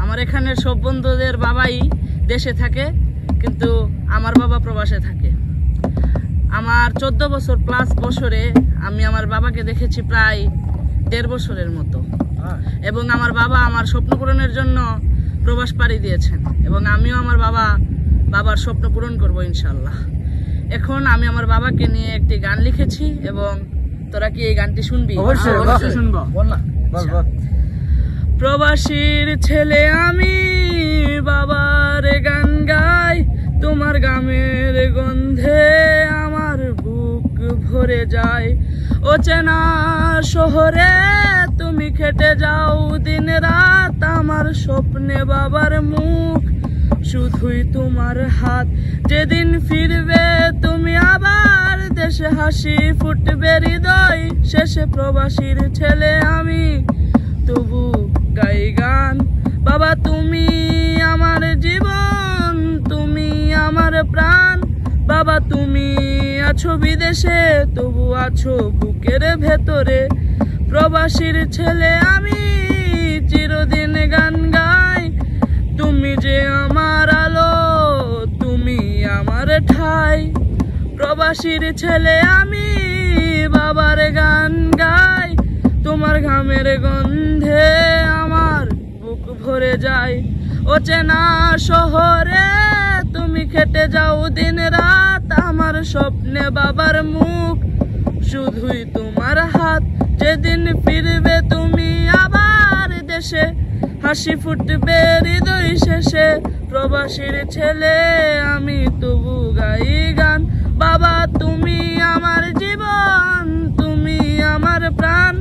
আমার এখানে সব বন্ধুদের বাবাই দেশে থাকে, কিন্তু আমার বাবা প্রবাসে থাকে। আমার 14 বছর প্লাস বছরে আমি আমার বাবাকে দেখেছি প্রায় 1.5 বছরের মতো, এবং আমার বাবা আমার স্বপ্ন পূরণের জন্য প্রবাস পাড়ি দিয়েছেন, এবং আমিও আমার বাবার স্বপ্ন পূরণ করবো ইনশাল্লাহ। এখন আমি আমার বাবাকে নিয়ে একটি গান লিখেছি, এবং তোরা কি এই গানটি শুনবি? অবশ্যই শুনবো। প্রবাসীর ছেলে আমি বাবার গান গাই, তোমার গামের গন্ধে আমার বুক ভরে যায়। অচেনা শহরে তুমি খেটে যাও দিন রাত, আমার স্বপ্নে বাবার মুখ শুধুই তোমার হাত। যেদিন ফিরবে তুমি আবার দেশে হাসি ফুটবে হৃদয় শেষে। প্রবাসীর ছেলে আমি তবু গাই গান। বাবা তুমি আমার জীবন, তুমি আমার প্রাণ। বাবা তুমি আছো বিদেশে, তবু আছো বুকের ভেতরে। প্রবাসীর ছেলে আমি চিরদিন গান গাই, তুমি যে আমার আলো, তুমি আমার ঠাই। প্রবাসীর ছেলে আমি বাবার গান গাই, তোমার ঘামের গন্ধে আমার বুক ভরে যায়। অচেনা শহরে তুমি খেটে যাও দিন রাত, আমার স্বপ্নে বাবার মুখ শুধুই তোমার হাত। যেদিন ফিরবে তুমি আবার দেশে হাসি ফুটবে হৃদয় শেষে। প্রবাসীর ছেলে আমি তবু গাই গান। বাবা তুমি আমার জীবন, তুমি আমার প্রাণ।